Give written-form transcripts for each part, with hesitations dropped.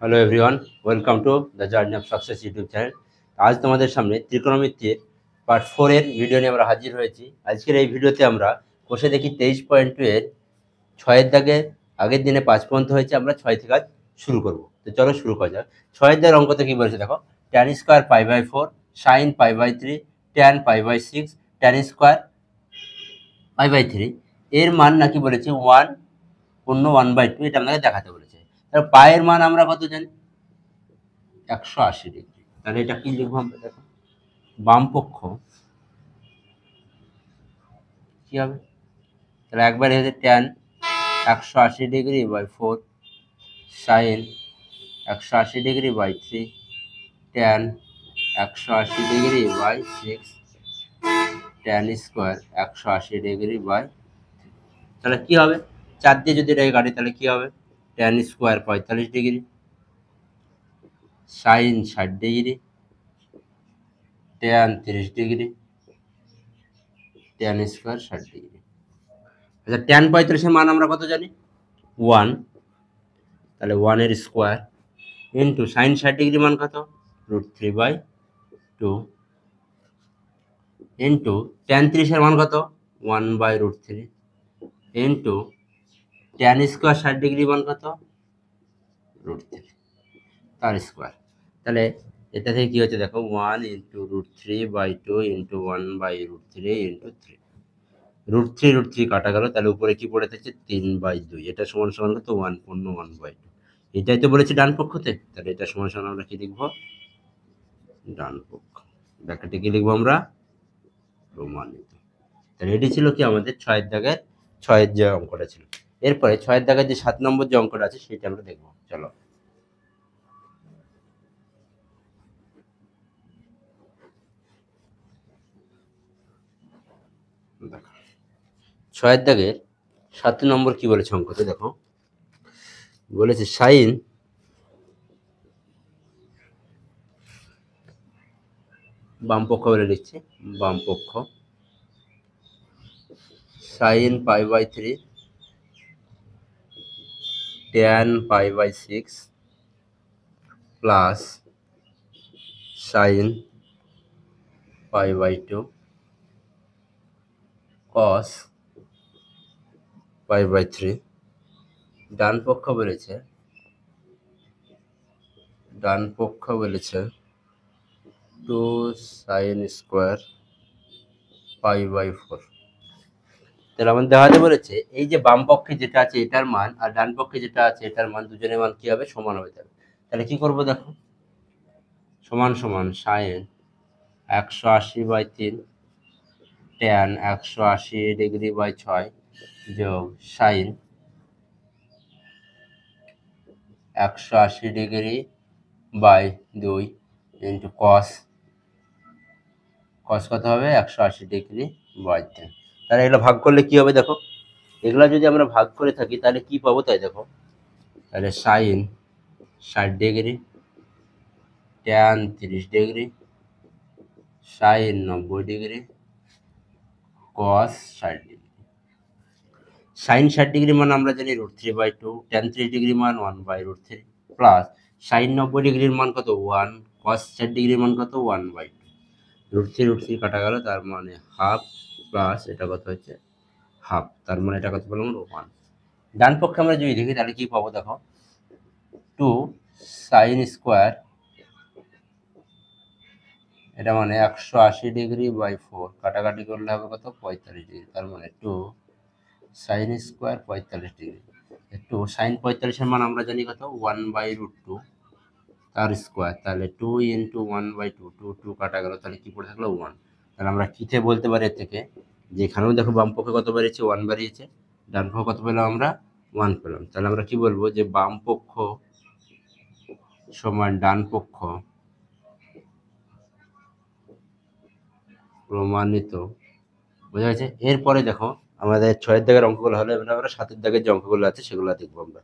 Hello everyone, welcome to the journey of success YouTube channel. আজ তোমাদের সামনে ত্রিকোণমিতির part 4 এর ভিডিও নিয়ে আমরা হাজির হয়েছি। আজকের এই ভিডিওতে আমরা কষে দেখি 23.2 এর 6 দাগের আগের দিনে 5 পর্যন্ত হয়েছে। আমরা 6 থেকে আজ শুরু করব। তো চলো শুরু করা যাক। 6 দাগের অঙ্কতে কি বলেছে দেখো, tan square π/4 sin π/3 tan π/6 tan square π/3 এর মান নাকি বলেছে 1 অন্য 1/2, এটা আমাকে দেখাতে বলেছে। তাহলে পায়ের মান আমরা কত জানি? 180 ডিগ্রি। তাহলে এটা কি লিখবো আমরা দেখো, বাম পক্ষ কি হবে? তাহলে একবার হচ্ছে tan 180 degree sine 180 degree tan 180 degree tan square 180 degree/. তাহলে কি হবে? 4 দিয়ে যদি এটাকে কাটি তাহলে কি হবে? Tan square 45 degree, sine 60 degree, tan 30 degree, tan square 60 degree. আচ্ছা, ট্যান 45-এর মান আমরা কত জানি? 1। তাহলে 1-এর স্কোয়ার ইন্টু সাইন 60 ডিগ্রি মান কত? √3/2 ইন্টু ট্যান 30-এর মান কত? 1/√3 ইন্টু ট্যান স্কোয়ার 60 ডিগ্রি মান কত? √3 তার স্কোয়ার। তাহলে এটা থেকে কি হচ্ছে দেখো, 1 ইন্টু √3/2 ইন্টু 1/√3 ইন্টু 3, √3 কাটা গেল। তাহলে উপরে কি পড়ে থাকছে? 3/2। এটা সমান সমান কত? 1/2। এটাই তো বলেছি ডান পক্ষতে। তাহলে এটা সমান সমান আমরা কি লিখবো? ডান পক্ষ। ব্র্যাকেটে কি লিখবো আমরা? প্রমাণিত। তাহলে এটি ছিল কি আমাদের 6 দাগের 6 যে অঙ্কটা ছিল। এরপরে 6 দাগের যে 7 নম্বর যে অঙ্কটা আছে সেটা আমরা দেখবো। চলো দেখো, 6 দাগের 7 নম্বর কি বলেছে অঙ্কতে দেখো, বলেছে সাইন বাম পক্ষ বলে লিখছি, বাম পক্ষ সাইন π/3 ট্যান π/6 প্লাস সাইন π/2 কস π/3। ডান পক্ষ বলেছে 2 সাইন স্কোয়ার π/4। তাহলে আমাদের দেখাতে বলেছে এই যে বাম পক্ষে যেটা আছে এটার মান আর ডান পক্ষে যেটা আছে এটার মান, দুজনের মান কি হবে? সমান হয়ে যাবে। তাহলে কি করব দেখো, সমান সমান সাইন 180/3 ট্যান 180 ডিগ্রি/6 যোগ সাইন 180 ডিগ্রি/2 ইন্টু কস কত হবে? 180 ডিগ্রি/3। তাহলে এগুলো ভাগ করলে কি হবে দেখো, এগুলা যদি আমরা ভাগ করে থাকি তাহলে কি পাবো তাই দেখো। তাহলে sine 60 degree, tan 30 degree, sine 90 degree, cos 60 degree. Sine 60 degree মান আমরা জানি √3/2, ট্যান 30 ডিগ্রি মান 1/√3 প্লাস সাইন 90 ডিগ্রির মান কত? 1, কস 60 ডিগ্রির মান কত? 1/2। √3 কাটা গেল, তার মানে হাফ, প্লাস এটা কত হচ্ছে? হাফ। তার মানে এটা কত বললাম? 1। ডান পক্ষে আমরা যদি দেখি তাহলে কি পাবো দেখো, 2 সাইন স্কোয়ার, এটা মানে 180 ডিগ্রি/4 কাটাকাটি করলে হবে কত? 45 ডিগ্রি। তার মানে 2 সাইন স্কোয়ার 45 ডিগ্রি। 2 সাইন 45-এর মান আমরা জানি কত? 1/√2 তার স্কোয়ার। তাহলে 2 ইন্টু 1/2, 2 কাটা গেল, তাহলে কি পড়ে থাকলো? 1। তাহলে আমরা কিতে বলতে পারি এর থেকে, যেখানেও দেখো বাম পক্ষে কত বেরিয়েছে? 1 বেরিয়েছে, ডান পক্ষ কত পেলাম আমরা? 1 পেলাম। তাহলে আমরা কি বলবো? যে বাম পক্ষ সমান ডান পক্ষ প্রমাণিত। বোঝা গেছে? এরপরে দেখো আমাদের 6 দাগের অঙ্কগুলো হলো, এবার আমরা 7 দাগের যে অঙ্কগুলো আছে সেগুলো দেখবো আমরা।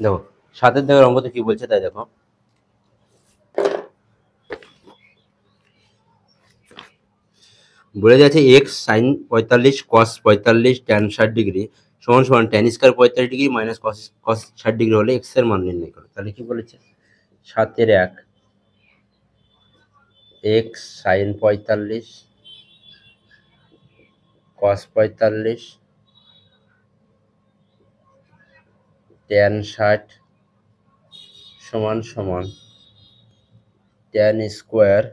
দেখো সাতের দাগের অঙ্কতে কি বলছে তাই দেখো। বলে যাচ্ছে এক্স সাইন 45 কস 45 ট্যান 60 ডিগ্রি সমান সমান tan square 45 degree minus cos 60 degree হলে এক্স এর মান নির্ণয় করো। তাহলে কি বলেছে, 7-এর 1 এক্স সাইন 45 কস 45 ট্যান 60 সমান সমান tan square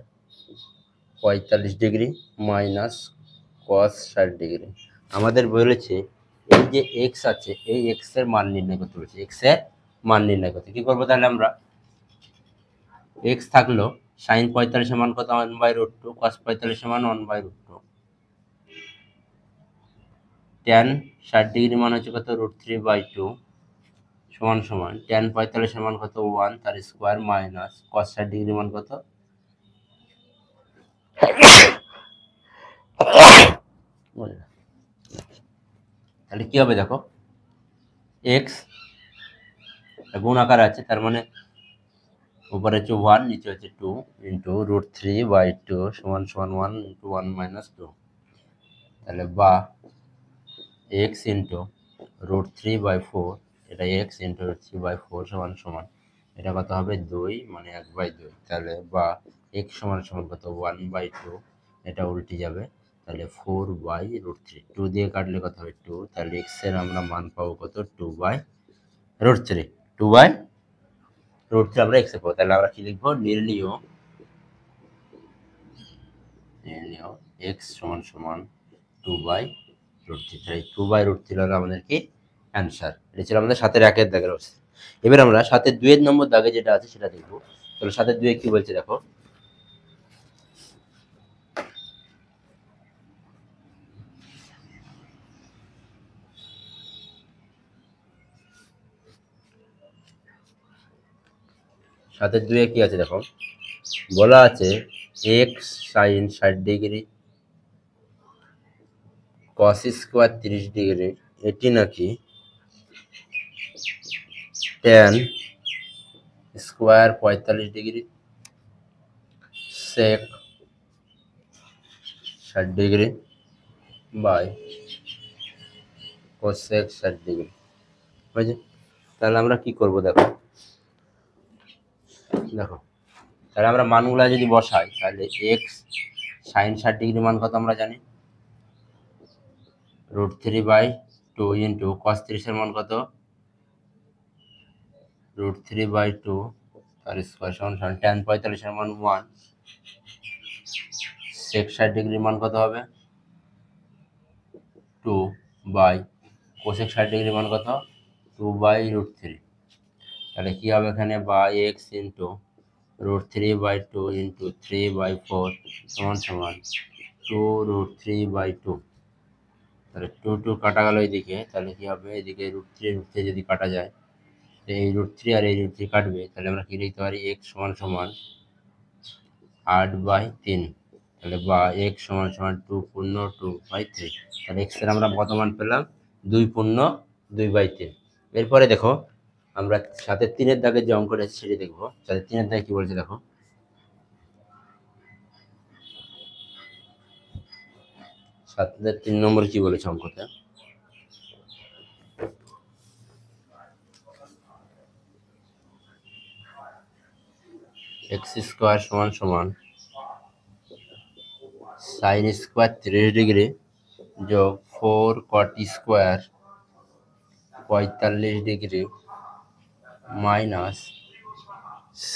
45 degree minus cos 60 degree. আমাদের বলেছে এই যে এক্স আছে এই এক্স এর মান নির্ণয় করতে বলেছে, এক্স এর মান নির্ণয় করতে কি করবো তাহলে আমরা, এক্স থাকলো সাইন 45 মান কত 1/√2 কস 45 মান 1/√2 ট্যান 60 ডিগ্রি মান হচ্ছে কত √3/2 সমান সমান ট্যান 45 মান কত 1 তার স্কোয়ার মাইনাস কস 60 ডিগ্রি মান কত তাহলে কি হবে দেখো, এক্স গুণ আকার আছে তার মানে উপরে হচ্ছে 1 নিচে হচ্ছে 2 ইন্টু √3/2 সমান সমান 1 ইন্টু 1 মাইনাস 2 তাহলে বা এক্স ইন্টু √3/4 এটা এক্স ইন্টু √3/4 সমান সমান এটা কত হবে 2 মানে 1/2 তাহলে বা এক্স সমান সমান কত 1/2 এটা উল্টে যাবে তাহলে 4/√3 2 দিয়ে কাটলে কত হবে 2 তাহলে এক্স এর আমরা মান পাবো কত 2/√3 2/√3 আমরা এক্স এ পাবো। তাহলে আমরা কি লিখবো, নির্ণীয় এক্স সমান সমান 2/√3 তাই 2/√3 হলো আমাদের কি অ্যান্সার। এটা ছিল আমাদের 7-এর 1 দাগের অবস্থা। এবার আমরা 7-এর 2 নম্বর দাগে যেটা আছে সেটা দেখবো। তাহলে 7-এর 2 কি বলছে দেখো, সাতের 2 কি আছে দেখো, বলা আছে x sine 60 degree cos square 30 degree এটি নাকি tan square 45 degree sec 60 degree by cosec 60 degree বুঝেছি। তাহলে আমরা কি করব দেখো, তাহলে আমরা মানগুলা যদি বসাই তাহলে এক্স সাইন 60 ডিগ্রি মান কত আমরা জানি √3/2 ইন্টু কস 30 এর মান কত √3/2 তার স্কোয়ার সমান সমান ট্যান 45 এর মান 1 সেক 60 ডিগ্রি মান কত হবে 2 বাই কোসেক 60 ডিগ্রি মান কত 2/√3 তাহলে কি হবে এখানে বাই এক্স ইন্টু √3/2 ইন্টু 3/4 সমান সমান 2√3/2 তাহলে 2 কাটা গেল এদিকে তাহলে কি হবে এদিকে √3 যদি কাটা যায় এই √3 আর এই √3 কাটবে তাহলে আমরা কি লিখতে পারি x সমান সমান 8/3 তাহলে বা x সমান সমান 2 পূর্ণ 2/3 তাহলে x এর আমরা কত মান পেলাম 2 পূর্ণ 2/3। এরপরে দেখো আমরা 7-এর 3 দাগের যে অঙ্কটা আছে সেটা দেখবো। 7-এর 3 দাগে কি বলছে দেখো, 7-এর 3 নম্বরে কি বলেছে অঙ্কটা, এক্স স্কোয়ার সমান সমান সাইন স্কোয়ার 30 ডিগ্রি যোগ 4 cot square 45 degree minus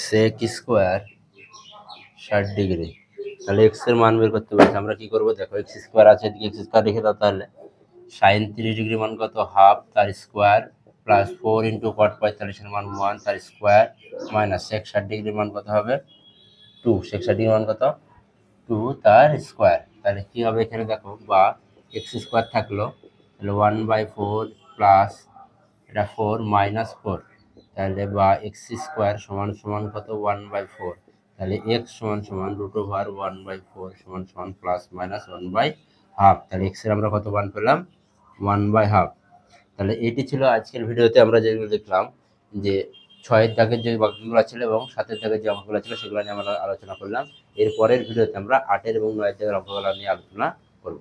sec square 60 degree. তাহলে এক্স এর মান বের করতে বলছে, আমরা কি করবো দেখো এক্স স্কোয়ার আছে এদিকে এক্স স্কোয়ার রেখে দাও তাহলে সাইন 30 ডিগ্রি মান কত হাফ তার স্কোয়ার প্লাস 4 ইন্টু কট 45 এর মান 1 তার স্কোয়ার মাইনাস সেক 60 ডিগ্রি মান কত হবে 2 সেক 60 ডিগ্রি মান কত 2 তার স্কোয়ার। তাহলে কি হবে এখানে দেখো বা এক্স স্কোয়ার থাকলো তাহলে 1/4 প্লাস এটা 4 মাইনাস 4 তাহলে বা এক্স স্কোয়ার সমান সমান কত 1/4 তাহলে এক্স সমান সমান √1/4 সমান সমান প্লাস মাইনাস 1/2 তাহলে এক্স এর আমরা কত মান পেলাম 1/2। তাহলে এটি ছিল আজকের ভিডিওতে আমরা যেগুলো দেখলাম যে ছয়ের দাগের যে বাকিগুলো ছিল এবং 7-এর দাগের যে অঙ্কগুলো ছিল সেগুলো নিয়ে আমরা আলোচনা করলাম। এর পরের ভিডিওতে আমরা 8-এর এবং 9-এর দাগের অঙ্কগুলো নিয়ে আলোচনা করব।